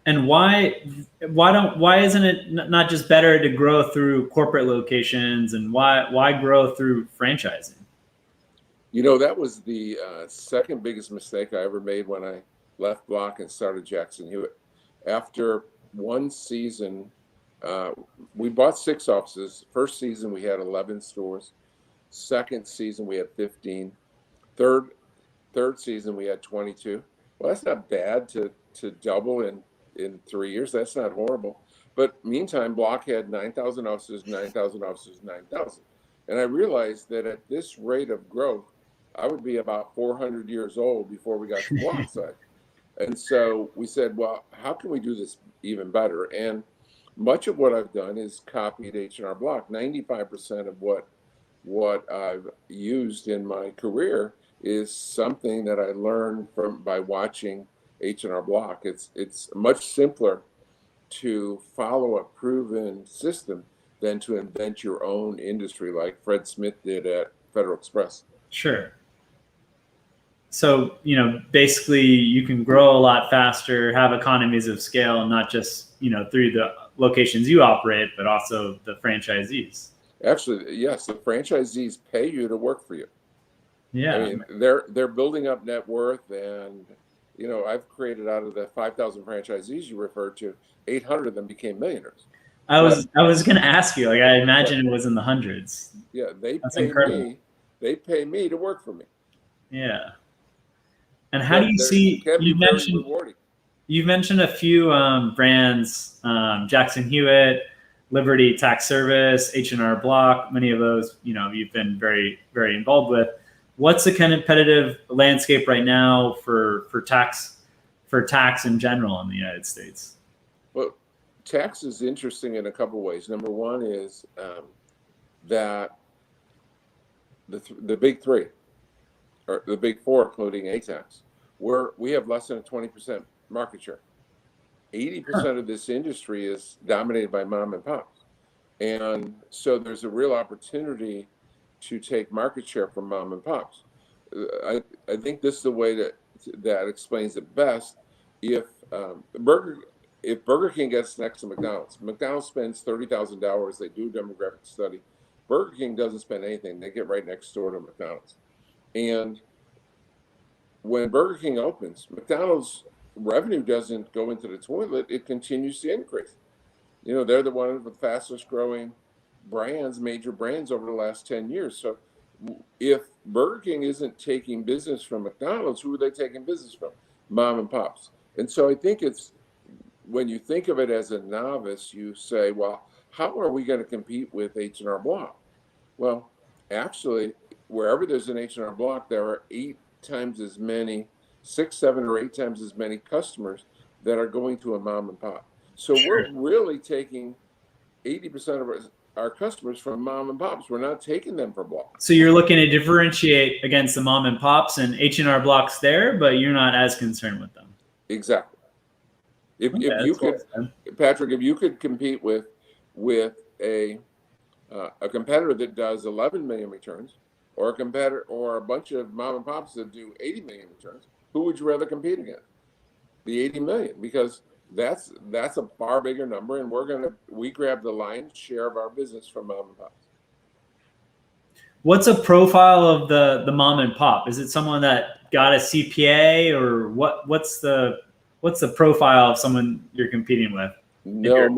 And why isn't it not just better to grow through corporate locations, and why grow through franchising? That was the second biggest mistake I ever made when I left Block and started Jackson Hewitt. After one season, we bought 6 offices. First season, we had 11 stores. Second season, we had 15. Third season, we had 22. Well, that's not bad to double in 3 years. That's not horrible. But meantime, Block had 9,000 offices, 9,000 offices, 9,000. And I realized that at this rate of growth, I would be about 400 years old before we got to Block size. And so we said, well, how can we do this even better? And much of what I've done is copied H&R Block. 95% of what I've used in my career is something that I learned by watching H&R Block. It's much simpler to follow a proven system than to invent your own industry like Fred Smith did at Federal Express. Sure. So, basically you can grow a lot faster, have economies of scale, not just, through the locations you operate, but also the franchisees. Actually, yes, the franchisees pay you to work for you. Yeah. I mean, they're building up net worth, and I've created, out of the 5,000 franchisees you referred to, 800 of them became millionaires. I was going to ask you, I imagine it was in the hundreds. Yeah, That's incredible. They pay me to work for me. Yeah. And how do you see? You mentioned a few brands: Jackson Hewitt, Liberty Tax Service, H&R Block. Many of those, you've been very, very involved with. What's the competitive landscape right now for tax in general in the United States? Well, tax is interesting in a couple of ways. Number one is that the big three, or the big four, including A-Tax, we have less than a 20% market share. 80% of this industry is dominated by mom and pops. And so there's a real opportunity to take market share from mom and pops. I think this is the way that explains it best. If Burger King gets next to McDonald's spends $30,000. They do a demographic study. Burger King doesn't spend anything. They get right next door to McDonald's. And when Burger King opens, McDonald's revenue doesn't go into the toilet. It continues to increase. They're the one of the fastest growing major brands over the last 10 years. So if Burger King isn't taking business from McDonald's, who are they taking business from? Mom and pops. And so I think when you think of it as a novice, you say, well, how are we going to compete with H&R Block? Well, actually, wherever there's an H&R Block, there are 6, 7, or 8 times as many customers that are going to a mom and pop. So we're really taking 80% of our customers from mom and pops. We're not taking them from Block. So you're looking to differentiate against the mom and pops, and H&R Block's there, but you're not as concerned with them. Exactly. If you could, Patrick, if you could compete with a competitor that does 11 million returns, or a competitor, or a bunch of mom and pops that do 80 million returns, who would you rather compete against? The 80 million, because that's a far bigger number, and we grab the lion's share of our business from mom and pops. What's a profile of the mom and pop? Is it someone that got a CPA, or what's the profile of someone you're competing with? No,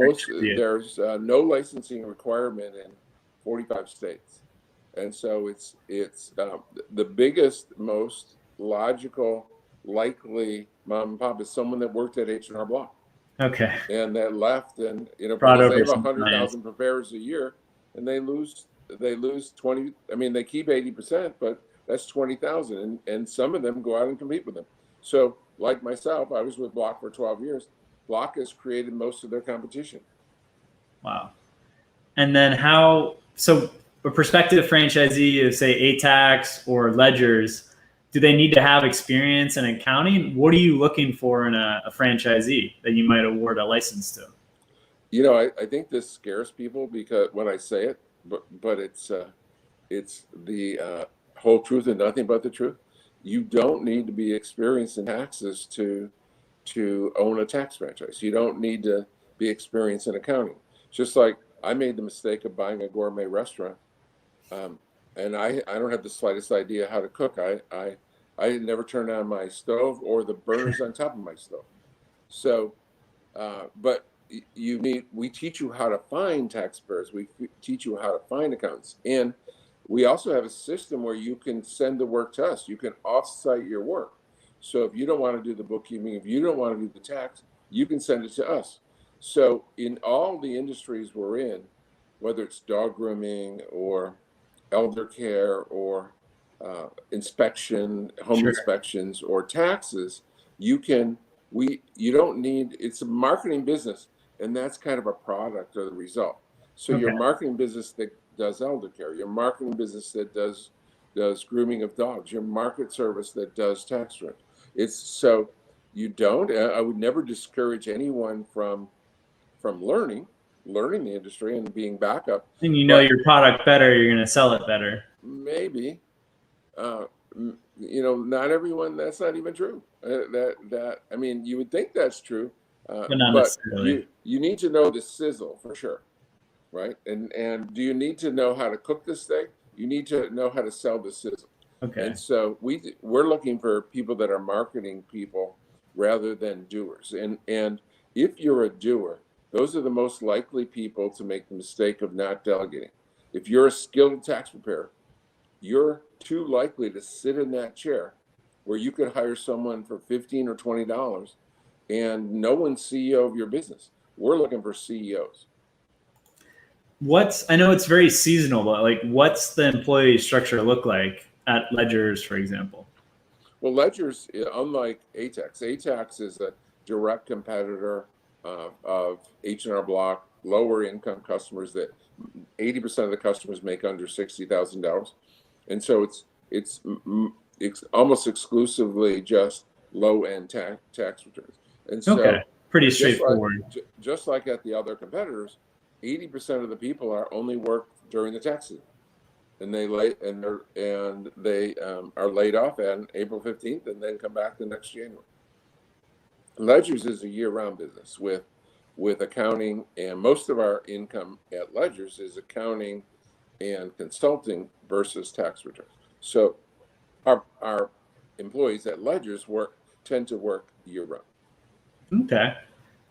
there's no licensing requirement in 45 states. And so it's the biggest, most logical, likely mom and pop is someone that worked at H&R Block. Okay. And that left, and because they have 100,000 preparers a year, and they lose 20. I mean, they keep 80%, but that's 20,000, and some of them go out and compete with them. So, like myself, I was with Block for 12 years. Block has created most of their competition. Wow. And then so a prospective franchisee of, say, A-Tax or Ledgers, do they need to have experience in accounting? What are you looking for in a franchisee that you might award a license to? I think this scares people because when I say it, but it's the whole truth and nothing but the truth. You don't need to be experienced in taxes to to own a tax franchise. You don't need to be experienced in accounting. Just like I made the mistake of buying a gourmet restaurant, and I don't have the slightest idea how to cook. I never turned on my stove or the burners on top of my stove. So, but we teach you how to find tax preparers. We teach you how to find accountants. And we also have a system where you can send the work to us. You can offsite your work. So if you don't want to do the bookkeeping, if you don't want to do the tax, you can send it to us. So in all the industries we're in, whether it's dog grooming or elder care or inspection, home inspections or taxes, you don't need, it's a marketing business, and that's kind of a product or the result. So your marketing business that does elder care, your marketing business that does grooming of dogs, your market service that does tax return. It's so I would never discourage anyone from learning the industry and being backup. And your product better, you're going to sell it better. Maybe, not everyone. That's not even true. I mean, you would think that's true, but not necessarily. You need to know the sizzle for sure, right? And do you need to know how to cook the steak? You need to know how to sell the sizzle. Okay. And so we're looking for people that are marketing people rather than doers. And if you're a doer, those are the most likely people to make the mistake of not delegating. If you're a skilled tax preparer, you're too likely to sit in that chair where you could hire someone for $15 or $20 and no one's CEO of your business. We're looking for CEOs. I know it's very seasonal, but like, what's the employee structure look like at Ledgers, for example? Well, Ledgers, unlike ATAX is a direct competitor of H&R Block, lower income customers that 80% of the customers make under $60,000. And so it's almost exclusively just low end tax returns. And so pretty straightforward. Just like at the other competitors, 80% of the people only work during the tax season, and they are laid off on April 15th and then come back the next January. Ledgers is a year-round business with accounting, and most of our income at Ledgers is accounting and consulting versus tax returns. So our employees at Ledgers tend to work year-round. Okay.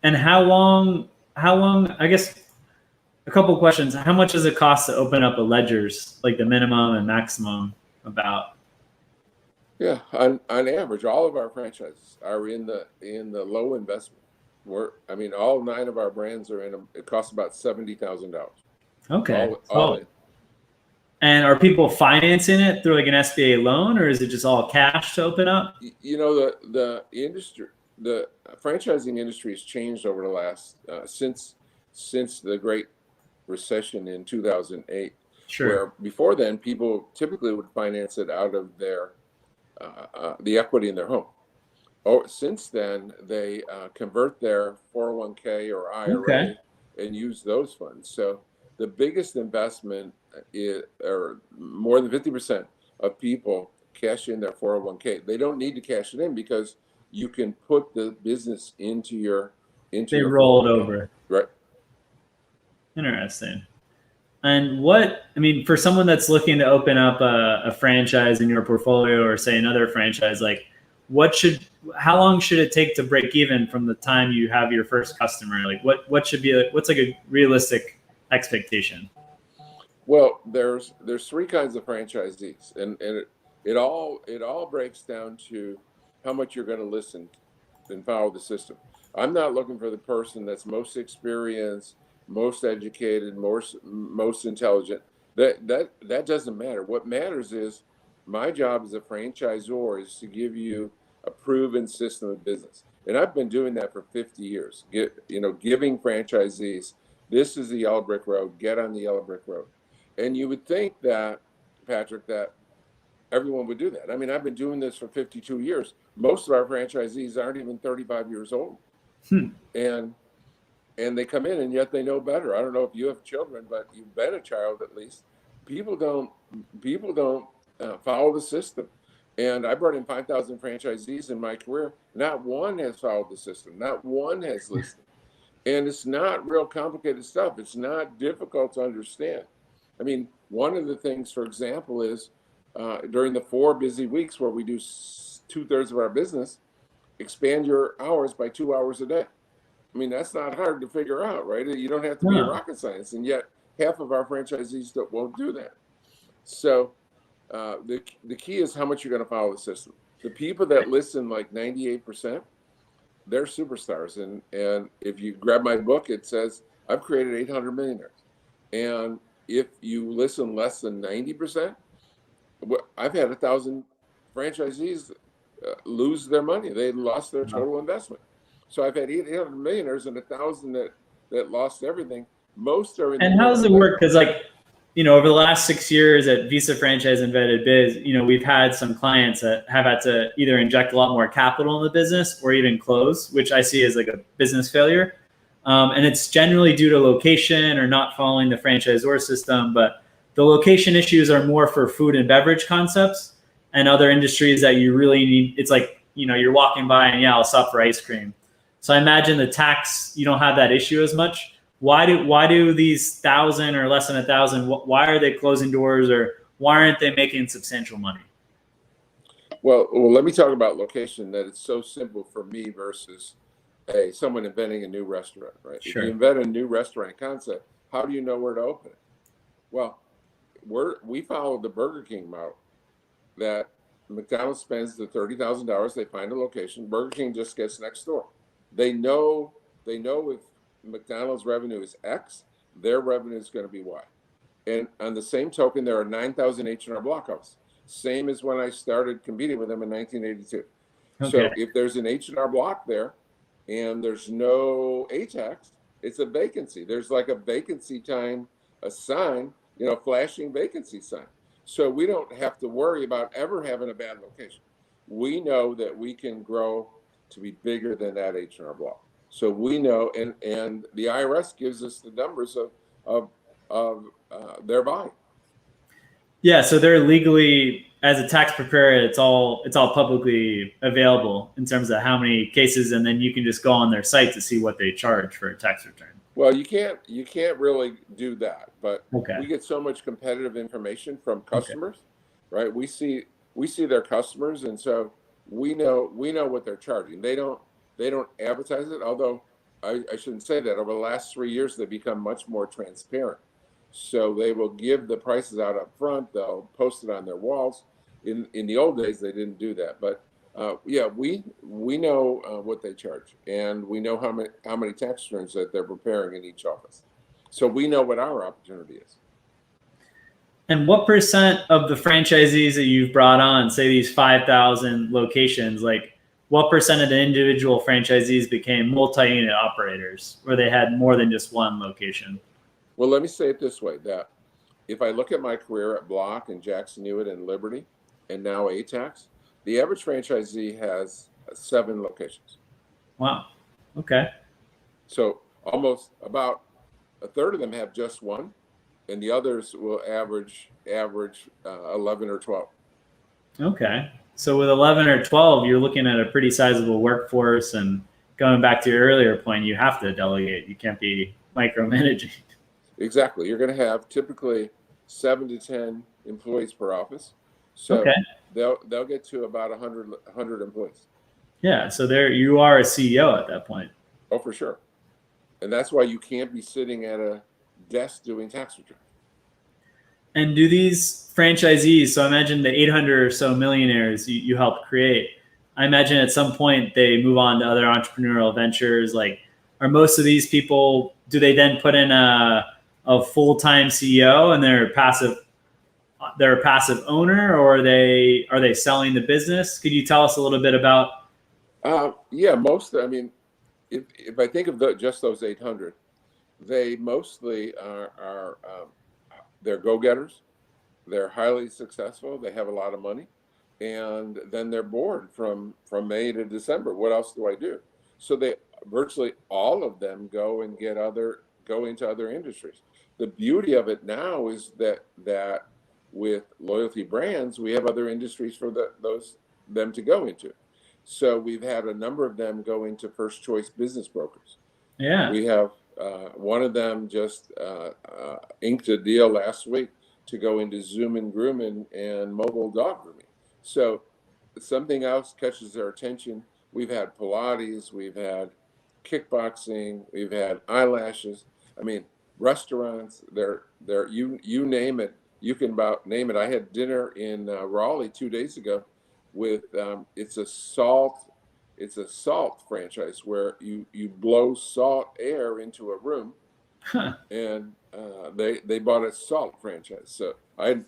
And how long, I guess a couple of questions. How much does it cost to open up a Ledgers, like the minimum and maximum about? Yeah, on average, all of our franchises are in the low investment. All 9 of our brands are in them. It costs about $70,000. Okay. All in. And are people financing it through like an SBA loan, or is it just all cash to open up? The industry, the franchising industry has changed over the last since the Great Recession in 2008. Sure. Where before then, people typically would finance it out of their the equity in their home. Since then, they convert their 401k or IRA and use those funds. So the biggest investment or more than 50% of people cash in their 401k. They don't need to cash it in because you can put the business into your roll it over. Right. Interesting. And for someone that's looking to open up a franchise in your portfolio, or say another franchise, like how long should it take to break even from the time you have your first customer? Like what's like a realistic expectation? Well, there's 3 kinds of franchisees, and it all breaks down to how much you're going to listen and follow the system. I'm not looking for the person that's most experienced, most educated, most intelligent. That doesn't matter. What matters is my job as a franchisor is to give you a proven system of business. And I've been doing that for 50 years, giving franchisees, this is the yellow brick road, get on the yellow brick road. And you would think that, Patrick, that everyone would do that. I mean, I've been doing this for 52 years. Most of our franchisees aren't even 35 years old. And they come in, and yet they know better. I don't know if you have children, but you've been a child at least. People don't follow the system. And I brought in 5,000 franchisees in my career. Not one has followed the system. Not one has listened. And it's not real complicated stuff. It's not difficult to understand. I mean, one of the things, for example, is during the 4 busy weeks where we do 2/3 of our business, expand your hours by 2 hours a day. I mean, that's not hard to figure out, right? You don't have to be a rocket science. And yet half of our franchisees won't do that. So the key is how much you're going to follow the system. The people that listen, like 98%, they're superstars. And if you grab my book, it says I've created 800 millionaires. And if you listen less than 90%, I've had 1,000 franchisees lose their money. They lost their total investment. So I've had 800 millionaires and 1,000 that lost everything. Most are in. And how does it work? Because over the last 6 years at Visa Franchise and Vetted Biz, we've had some clients that have had to either inject a lot more capital in the business or even close, which I see as like a business failure. And it's generally due to location or not following the franchisor system. But the location issues are more for food and beverage concepts and other industries that you really need. It's like, you're walking by and I'll stop for ice cream. So I imagine the tax, you don't have that issue as much. Why do these 1,000 or less than 1,000? Why are they closing doors, or why aren't they making substantial money? Well, let me talk about location. That it's so simple for me versus someone inventing a new restaurant, right? Sure. If you invent a new restaurant concept, how do you know where to open it? Well, we follow the Burger King model. That McDonald's spends the $30,000, they find a location. Burger King just gets next door. They know if McDonald's revenue is X, their revenue is going to be Y. And on the same token, there are 9,000 H&R Block houses. Same as when I started competing with them in 1982. Okay. So if there's an H&R Block there and there's no A-tax, it's a vacancy. There's like a vacancy time, a sign, flashing vacancy sign. So we don't have to worry about ever having a bad location. We know that we can grow to be bigger than that H&R Block. So we know, and the IRS gives us the numbers of their volume. Yeah, so they're legally, as a tax preparer, it's all publicly available in terms of how many cases, and then you can just go on their site to see what they charge for a tax return. Well, you can't really do that, but okay. We get so much competitive information from customers, right? We see their customers, and so we know what they're charging. They don't advertise it, although I shouldn't say that. Over the last 3 years, they've become much more transparent. So they will give the prices out up front. They'll post it on their walls. In the old days, they didn't do that. But we know what they charge, and we know how many tax returns that they're preparing in each office. So we know what our opportunity is. And what percent of the franchisees that you've brought on, say these 5,000 locations, like what percent of the individual franchisees became multi-unit operators where they had more than just one location? Well, let me say it this way, that if I look at my career at Block and Jackson Hewitt and Liberty and now ATAX, the average franchisee has 7 locations. Wow. Okay. So almost about a third of them have just one, and the others will average 11 or 12. Okay. So with 11 or 12, you're looking at a pretty sizable workforce, and going back to your earlier point, you have to delegate. You can't be micromanaging. Exactly. You're going to have typically 7 to 10 employees per office. So they'll get to about 100 employees. Yeah. So there you are a CEO at that point. Oh, for sure. And that's why you can't be sitting at a desk doing tax return. And do these franchisees, so I imagine the 800 or so millionaires you helped create, I imagine at some point they move on to other entrepreneurial ventures. Like, are most of these people, do they then put in a full-time CEO and they're a passive owner, or are they selling the business? Could you tell us a little bit about? I mean, if I think of just those 800, they mostly are they're go-getters. They're highly successful. They have a lot of money, and then they're bored from May to December. What else do I do? So they virtually all of them go into other industries. The beauty of it now is that with loyalty brands, we have other industries for them to go into. So we've had a number of them go into first choice business brokers. Yeah. We have one of them just inked a deal last week to go into Zoom and grooming and mobile dog grooming. So something else catches their attention. We've had Pilates, we've had kickboxing, we've had eyelashes. I mean, restaurants. You name it. You can about name it. I had dinner in Raleigh 2 days ago with it's a salt franchise where you blow salt air into a room, and they bought a salt franchise. So I'd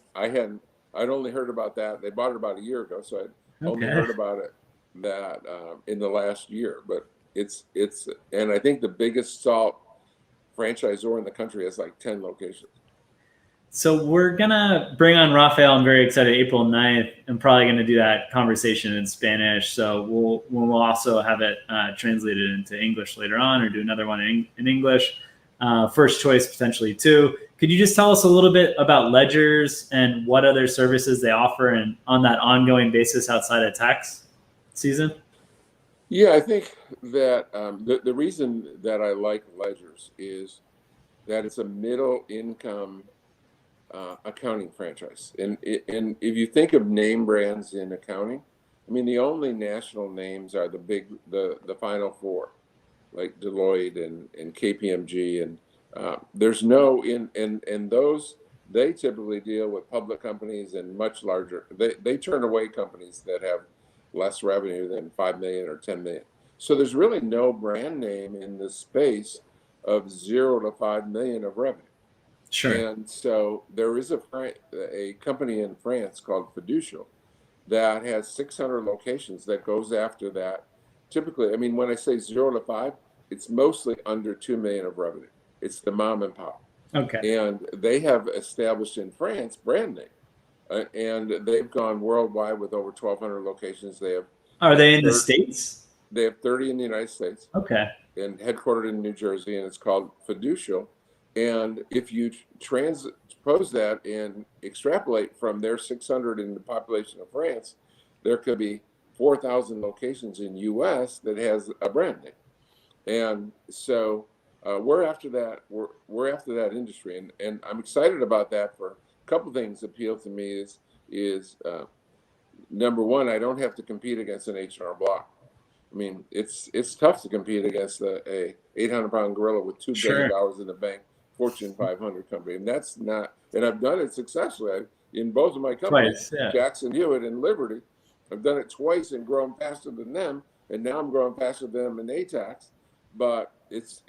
only heard about that. They bought it about a year ago, so I'd only heard about it that in the last year. But it's and I think the biggest salt franchisor in the country has like 10 locations. So we're going to bring on Rafael. I'm very excited. April 9th. I'm probably going to do that conversation in Spanish. So we'll also have it translated into English later on, or do another one in English. First choice potentially too. Could you just tell us a little bit about Ledgers and what other services they offer and on that ongoing basis outside of tax season? Yeah, I think that the reason that I like Ledgers is that it's a middle income accounting franchise. And if you think of name brands in accounting, I mean, the only national names are the final four, like Deloitte and KPMG. And there's no, and those, they typically deal with public companies and much larger. They turn away companies that have less revenue than 5 million or 10 million. So there's really no brand name in the space of 0 to 5 million of revenue. Sure. And so there is a company in France called Fiducial that has 600 locations that goes after that. Typically, I mean, when I say 0 to 5, it's mostly under 2 million of revenue. It's the mom and pop. Okay. And they have established in France brand name, and they've gone worldwide with over 1,200 locations. Are they in the States? They have 30 in the United States. Okay. And headquartered in New Jersey, and it's called Fiducial. And if you transpose that and extrapolate from their 600 in the population of France, there could be 4,000 locations in U.S. that has a brand name. And so we're after that. We're after that industry, and I'm excited about that for a couple of things. Appeal to me is number one, I don't have to compete against an H&R Block. I mean, it's tough to compete against a 800-pound gorilla with $2 billion in the bank, Fortune 500 company, and that's not. And I've done it successfully in both of my companies, Twice, yeah. Jackson Hewitt and Liberty. I've done it twice and grown faster than them, and now I'm growing faster than them in ATAX. But it's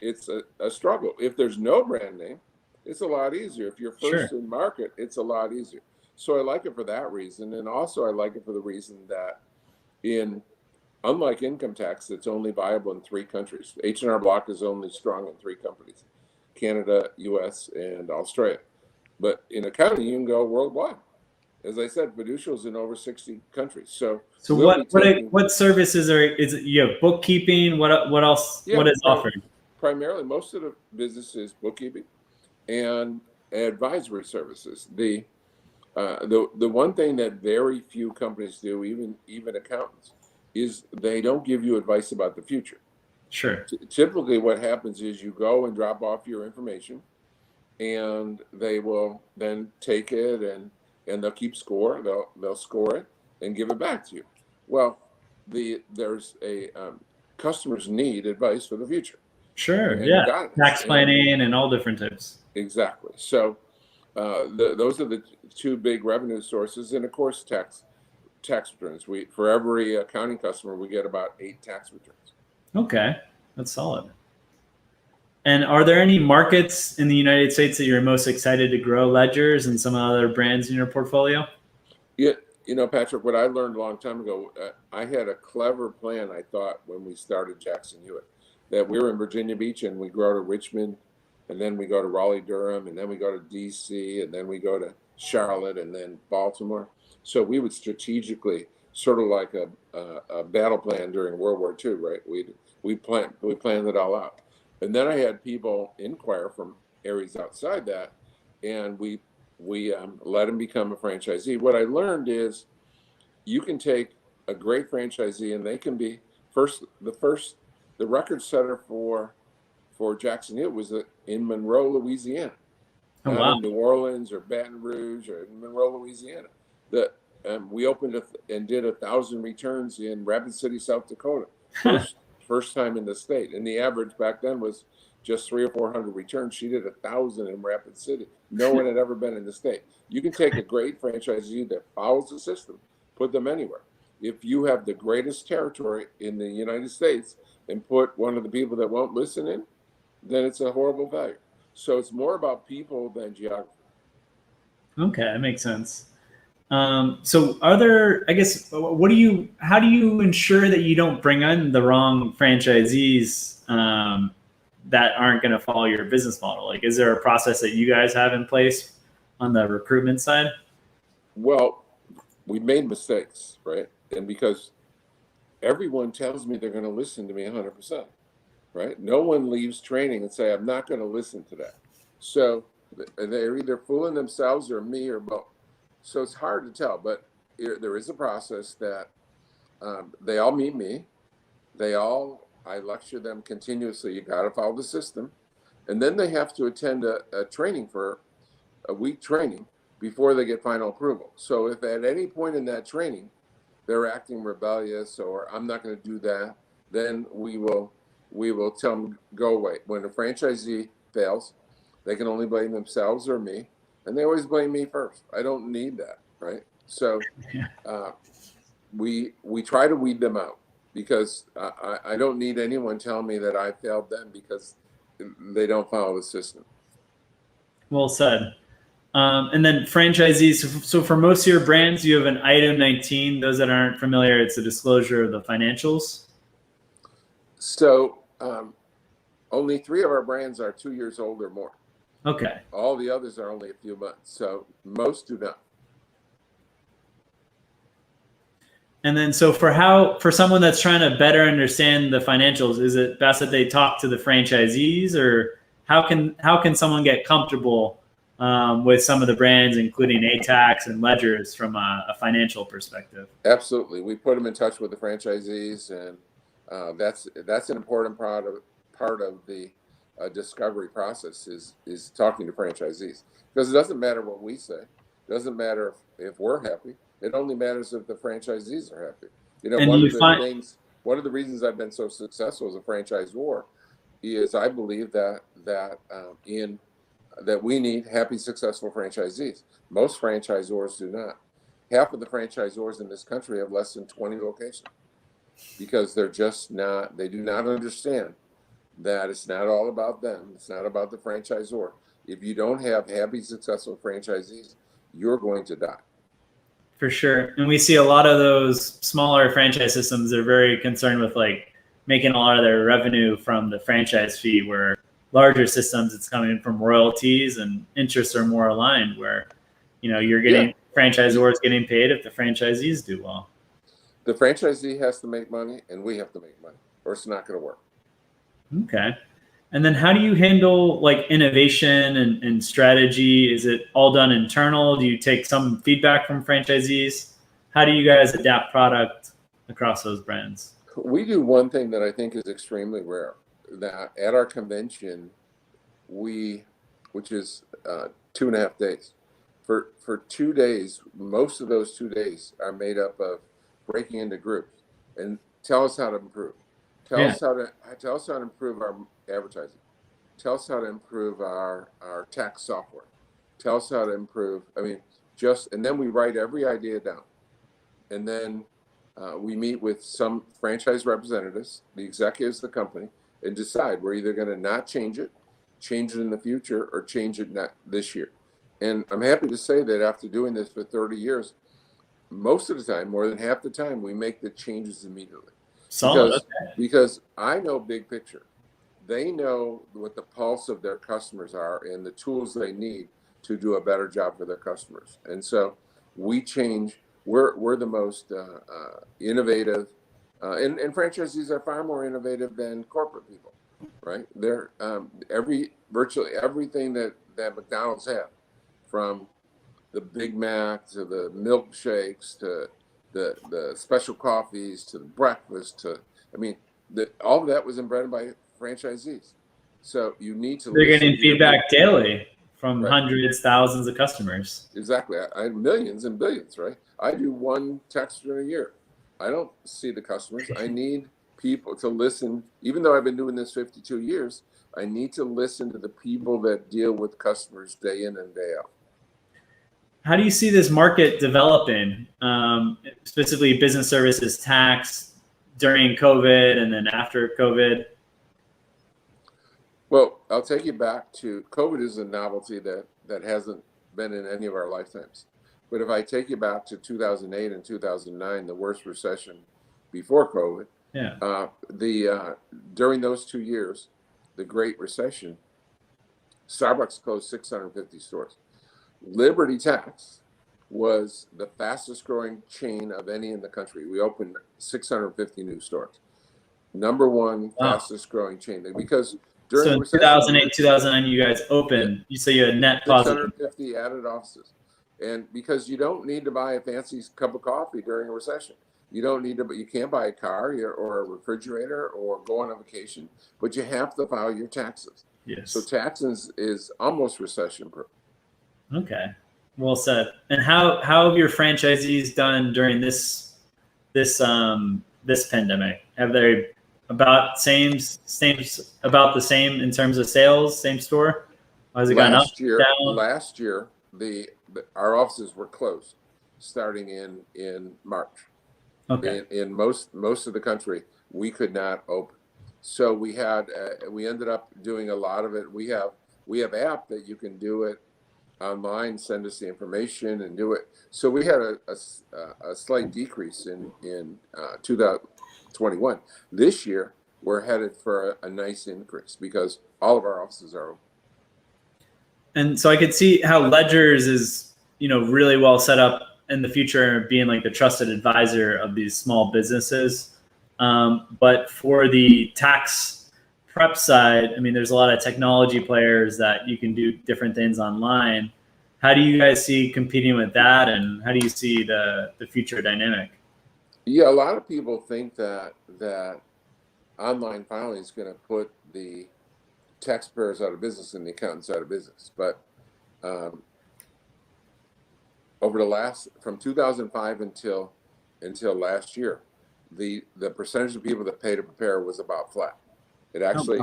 a struggle. If there's no brand name, it's a lot easier. If you're first in market, it's a lot easier. So I like it for that reason, and also I like it for the reason that unlike income tax, it's only viable in 3 countries. H&R Block is only strong in 3 companies: Canada, U.S., and Australia. But in accounting, you can go worldwide. As I said, Fiducial's in over 60 countries. So what services is it? You have bookkeeping. What else? Yeah, what is offered? Primarily, most of the business is bookkeeping and advisory services. The one thing that very few companies do, even accountants, is they don't give you advice about the future. Sure. Typically what happens is you go and drop off your information, and they will then take it and they'll keep score. They'll score it and give it back to you. Well, there's a customers need advice for the future. Sure. And yeah. Tax planning and all different types. Exactly. So those are the 2 big revenue sources, and of course tax returns. For every accounting customer, we get about 8 tax returns. Okay, that's solid. And are there any markets in the United States that you're most excited to grow Ledgers and some other brands in your portfolio? Yeah, Patrick, what I learned a long time ago, I had a clever plan, I thought, when we started Jackson Hewitt, that we were in Virginia Beach and we grow to Richmond, and then we go to Raleigh, Durham, and then we go to D.C., and then we go to Charlotte, and then Baltimore. So we would strategically, sort of like a battle plan during World War II, right? We planned it all out. And then I had people inquire from areas outside that, and we we let them become a franchisee. What I learned is you can take a great franchisee and they can be the record setter for Jackson Hewitt was in Monroe, Louisiana, Oh, not wow. in New Orleans or Baton Rouge or in Monroe, Louisiana. We opened and did 1,000 returns in Rapid City, South Dakota, first time in the state. And the average back then was just 300 or 400 returns. She did 1,000 in Rapid City. No one had ever been in the state. You can take a great franchisee that follows the system, put them anywhere. If you have the greatest territory in the United States and put one of the people that won't listen in, then it's a horrible value. So it's more about people than geography. Okay, that makes sense. So how do you ensure that you don't bring in the wrong franchisees that aren't going to follow your business model? Like, is there a process that you guys have in place on the recruitment side? Well, we made mistakes, right? And because everyone tells me they're going to listen to me 100%, right? No one leaves training and say, I'm not going to listen to that. So they're either fooling themselves or me or both. So it's hard to tell, but there is a process that they all meet me. I lecture them continuously. You got to follow the system. And then they have to attend a training for a week training before they get final approval. So if at any point in that training, they're acting rebellious or I'm not going to do that, then we will tell them, go away. When a franchisee fails, they can only blame themselves or me. And they always blame me first. I don't need that, right? So we try to weed them out because I don't need anyone telling me that I failed them because they don't follow the system. Well said. And then franchisees. So for most of your brands, you have an item 19. Those that aren't familiar, it's a disclosure of the financials. So only 3 of our brands are 2 years old or more. Okay. All the others are only a few months. So most do not. And then, so for someone that's trying to better understand the financials, is it best that they talk to the franchisees, or how can someone get comfortable with some of the brands, including ATAX and ledgers, from a financial perspective? Absolutely, we put them in touch with the franchisees, and that's an important part of the discovery process is talking to franchisees, because it doesn't matter what we say, it doesn't matter if we're happy. It only matters if the franchisees are happy. You know, one of the reasons I've been so successful as a franchisor is I believe that we need happy, successful franchisees. Most franchisors do not. Half of the franchisors in this country have less than 20 locations because they do not understand that it's not all about them. It's not about the franchisor. If you don't have happy, successful franchisees, you're going to die. For sure. And we see a lot of those smaller franchise systems, they're very concerned with like making a lot of their revenue from the franchise fee, where larger systems, it's coming from royalties and interests are more aligned, where, you know, you're getting franchisors getting paid if the franchisees do well. The franchisee has to make money and we have to make money, or it's not going to work. Okay. And then how do you handle like innovation and strategy? Is it all done internal? Do you take some feedback from franchisees? How do you guys adapt product across those brands? We do one thing that I think is extremely rare, that at our convention, which is 2.5 days, for 2 days, most of those 2 days are made up of breaking into groups and tell us how to improve. Tell us how to improve our advertising. Tell us how to improve our tax software. Tell us how to improve. And then we write every idea down. And then we meet with some franchise representatives, the executives of the company, and decide we're either going to not change it in the future, or change it not this year. And I'm happy to say that after doing this for 30 years, most of the time, more than half the time, we make the changes immediately. Solid. Because I know big picture. They know what the pulse of their customers are and the tools they need to do a better job for their customers. And so we change. We're the most innovative, and franchisees are far more innovative than corporate people, right? They're virtually everything that McDonald's have, from the Big Mac to the milkshakes to the special coffees to the breakfast to, I mean, all of that was invented by franchisees. So you need to They're listen getting to your feedback daily from right. hundreds, thousands of customers. Exactly. I have millions and billions, right? I do one text in a year. I don't see the customers. I need people to listen. Even though I've been doing this 52 years, I need to listen to the people that deal with customers day in and day out. How do you see this market developing, specifically business services tax during COVID and then after COVID? Well, I'll take you back to COVID is a novelty that hasn't been in any of our lifetimes. But if I take you back to 2008 and 2009, the worst recession before COVID, yeah, during those 2 years, the Great Recession, Starbucks closed 650 stores. Liberty Tax was the fastest growing chain of any in the country. We opened 650 new stores. Number one fastest growing chain, because during so in 2008, 2009, you guys opened. You say you had net positive 650 added offices, and because you don't need to buy a fancy cup of coffee during a recession. You don't need to, but you can't buy a car or a refrigerator or go on a vacation, but you have to file your taxes. Yes. So taxes is almost recession proof. Okay, well said. And how have your franchisees done during this pandemic? Have they about about the same in terms of sales, same store? Has it gone up, down? Last year, our offices were closed starting in March. Okay. In most of the country, we could not open. So we ended up doing a lot of it. We have app that you can do it online, send us the information and do it. So we had a slight decrease in 2021. This year, we're headed for a nice increase because all of our offices are open. And so I could see how Ledgers is, really well set up in the future, being like the trusted advisor of these small businesses. But for the tax prep side, I mean, there's a lot of technology players that you can do different things online. How do you guys see competing with that, and how do you see the future dynamic? Yeah, a lot of people think that online filing is going to put the taxpayers out of business and the accountants out of business. But from 2005 until last year, the percentage of people that pay to prepare was about flat. It actually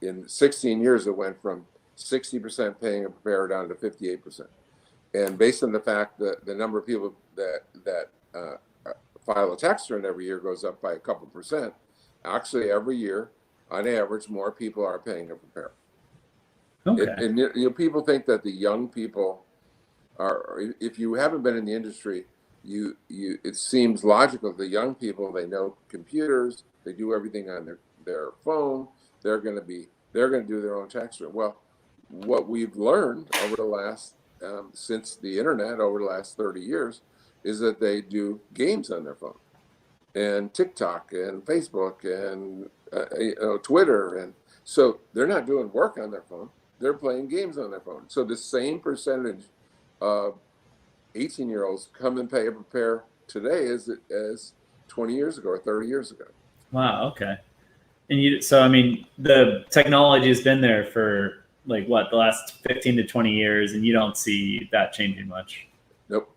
in 16 years it went from 60% paying a preparer down to 58%. And based on the fact that the number of people that file a tax return every year goes up by a couple percent, actually every year, on average, more people are paying a preparer. Okay. And people think that the young people are, if you haven't been in the industry, it seems logical. The young people, they know computers, they do everything on their phone. They're going to do their own tax return. Well, what we've learned over the last since the internet over the last 30 years is that they do games on their phone, and TikTok and Facebook and Twitter, and so they're not doing work on their phone. They're playing games on their phone. So the same percentage of 18-year-olds come and pay a prepare today as 20 years ago or 30 years ago. Wow. Okay. And so I mean, the technology has been there for like what, the last 15 to 20 years, and you don't see that changing much. Nope.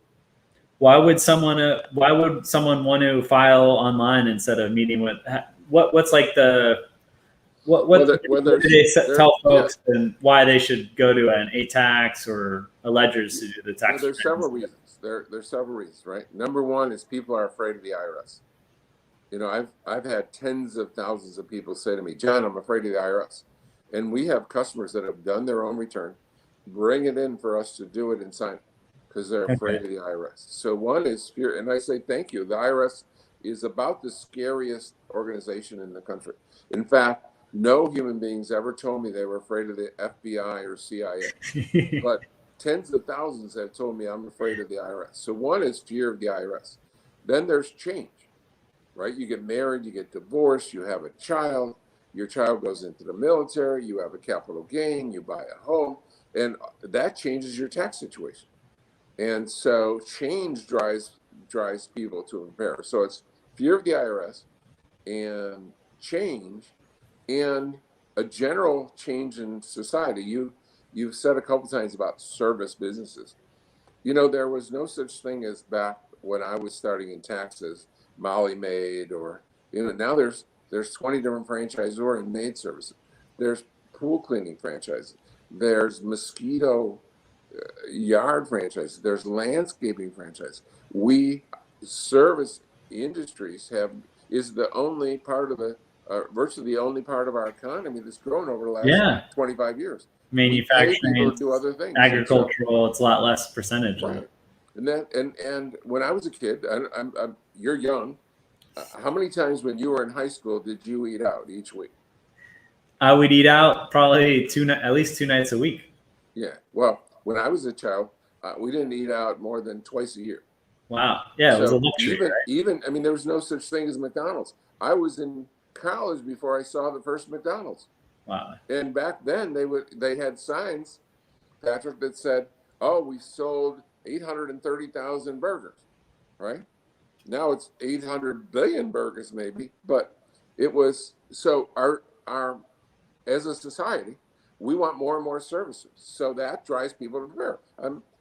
Why would someone want to file online instead of meeting with what's like the what do they tell folks and why they should go to an ATAX or a Ledgers to do the tax? Well, there's several reasons. There's several reasons, right? Number one is people are afraid of the IRS. I've had tens of thousands of people say to me, "John, I'm afraid of the IRS." And we have customers that have done their own return, bring it in for us to do it and sign it because they're afraid of the IRS. So one is fear, and I say thank you. The IRS is about the scariest organization in the country. In fact, no human beings ever told me they were afraid of the FBI or CIA, but tens of thousands have told me I'm afraid of the IRS. So one is fear of the IRS. Then there's change, right? You get married, you get divorced, you have a child, your child goes into the military, you have a capital gain, you buy a home, and that changes your tax situation. And so change drives people to prepare. So it's fear of the IRS and change and a general change in society. You've said a couple times about service businesses. There was no such thing as back when I was starting in taxes, Molly Maid, or now there's 20 different franchisor and maid services. There's pool cleaning franchises. There's mosquito yard franchises. There's landscaping franchises. We service industries is the only part of the virtually the only part of our economy that's grown over the last 25 years. Manufacturing, do other things. agricultural, it's a lot less percentage. Right. And when I was a kid, you're young. How many times when you were in high school did you eat out each week? I would eat out probably at least 2 nights a week. Yeah. Well, when I was a child, we didn't eat out more than twice a year. Wow. Yeah, it was a luxury. Even there was no such thing as McDonald's. I was in college before I saw the first McDonald's. Wow. And back then they had signs, Patrick, that said, "Oh, we sold 830,000 burgers," right? Now it's 800 billion burgers, maybe, but it was so our as a society, we want more and more services, so that drives people to prepare.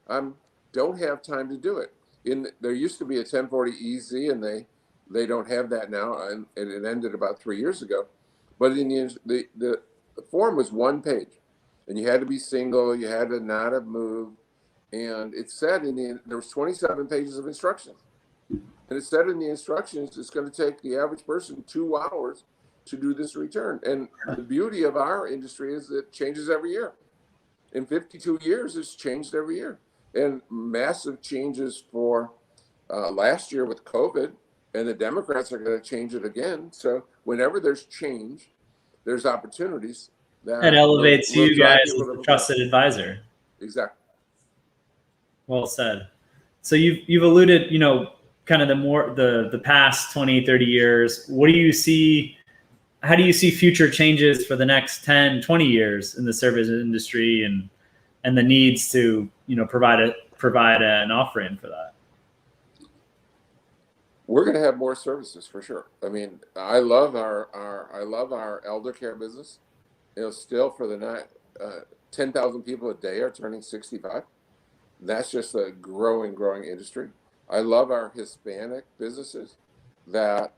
I'm don't have time to do it. There used to be a 1040 EZ, and they don't have that now, and it ended about 3 years ago. But in the form was 1 page, and you had to be single, you had to not have moved, and it said there was 27 pages of instructions, and it said in the instructions it's going to take the average person 2 hours to do this return. And the beauty of our industry is it changes every year. In 52 years, it's changed every year, and massive changes for last year with COVID, and the Democrats are going to change it again. So whenever there's change, there's opportunities that elevates you guys as a trusted advisor. Exactly. Well said. So you've alluded, kind of the past 20, 30 years. What do you see? How do you see future changes for the next 10, 20 years in the service industry and the needs to, provide an offering for that? We're going to have more services for sure. I mean, I love our elder care business. Still for the night, 10,000 people a day are turning 65. That's just a growing industry. I love our Hispanic businesses that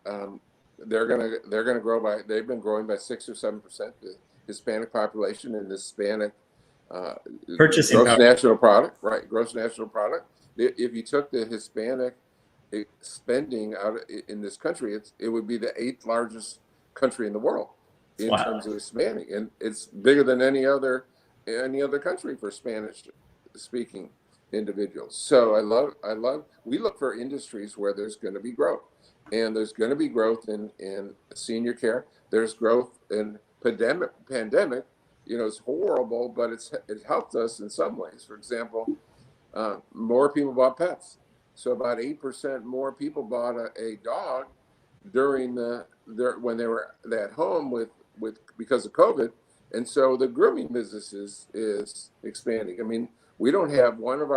they're gonna grow by. They've been growing by 6 or 7%. The Hispanic population and Hispanic purchasing gross national product, right? Gross national product. If you took the Hispanic spending out in this country, it would be the 8th largest country in the world in terms of Hispanic, and it's bigger than any other country for Spanish speaking individuals. So I love. We look for industries where there's going to be growth, and there's going to be growth in senior care. There's growth in pandemic. It's horrible, but it helped us in some ways. For example, more people bought pets. So about 8% more people bought a dog during when they were at home with because of COVID, and so the grooming business is expanding. I mean, we don't have not one of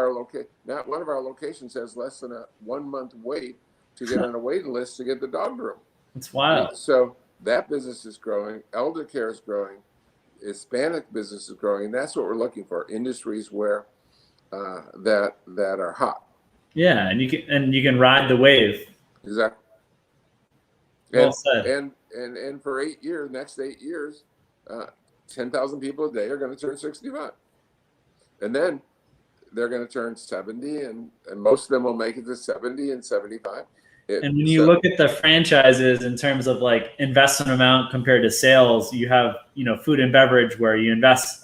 our locations has less than a 1 month wait to get on a waiting list to get the dog groomed. It's wild. So that business is growing. Elder care is growing. Hispanic business is growing. And that's what we're looking for. Industries where that are hot. Yeah, and you can ride the wave. Exactly. Well said. And for next 8 years, 10,000 people a day are going to turn 65, and then they're going to turn 70, and most of them will make it to 70 and 75. And when you look at the franchises in terms of like investment amount compared to sales, you have food and beverage where you invest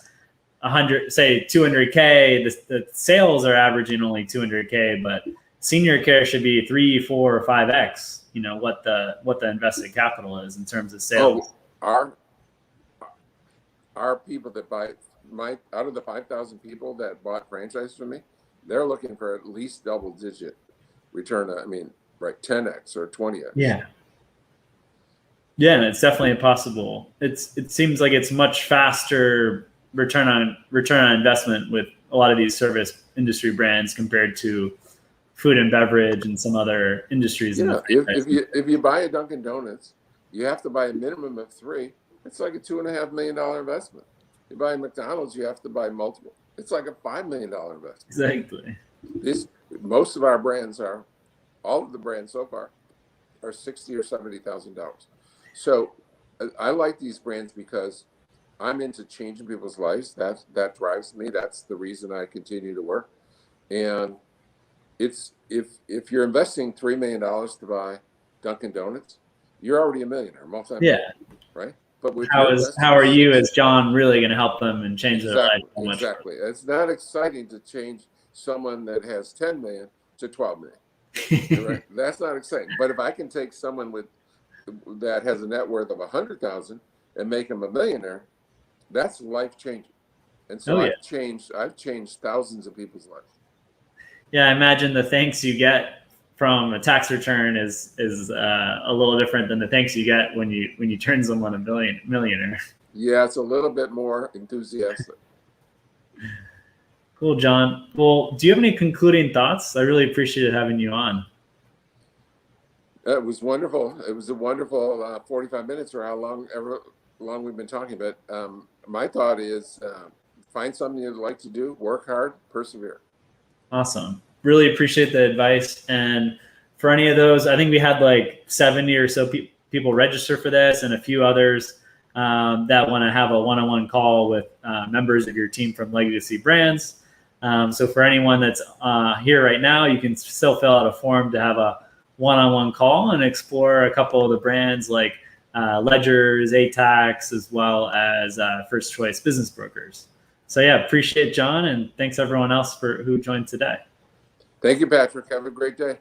200K. The sales are averaging only 200K, but senior care should be 3, 4, or 5x. What the invested capital is in terms of sales. Our people that buy out of the 5,000 people that bought franchise from me, they're looking for at least double-digit return. I mean, right, 10x or 20x. Yeah. Yeah, and it's definitely It seems like it's much faster return on investment with a lot of these service industry brands compared to food and beverage and some other industries. Yeah, if you buy a Dunkin' Donuts, you have to buy a minimum of 3. It's like a $2.5 million investment. You buy a McDonald's, you have to buy multiple. It's like a $5 million investment. Exactly. Most of our brands all of the brands so far are $60,000 or $70,000. So I like these brands because I'm into changing people's lives. That drives me. That's the reason I continue to work. And it's if you're investing $3 million to buy Dunkin' Donuts, you're already a millionaire, multi-millionaire, right? But how are you as John really going to help them and change their life? Exactly. It's not exciting to change someone that has 10 million to 12 million. Right? That's not exciting. But if I can take someone that has a net worth of 100,000 and make them a millionaire, that's life changing. And so I've changed thousands of people's lives. Yeah, I imagine the thanks you get from a tax return is a little different than the thanks you get when you turn someone a millionaire. Yeah, it's a little bit more enthusiastic. Cool, John. Well, do you have any concluding thoughts? I really appreciated having you on. It was wonderful. It was a wonderful 45 minutes or however long we've been talking. But my thought is find something you'd like to do, work hard, persevere. Awesome. Really appreciate the advice. And for any of those, I think we had like 70 or so people register for this, and a few others that want to have a one-on-one call with members of your team from Legacy Brands. So for anyone that's here right now, you can still fill out a form to have a one-on-one call and explore a couple of the brands like Ledgers, ATAX, as well as First Choice Business Brokers. So yeah, appreciate John, and thanks everyone else who joined today. Thank you, Patrick. Have a great day.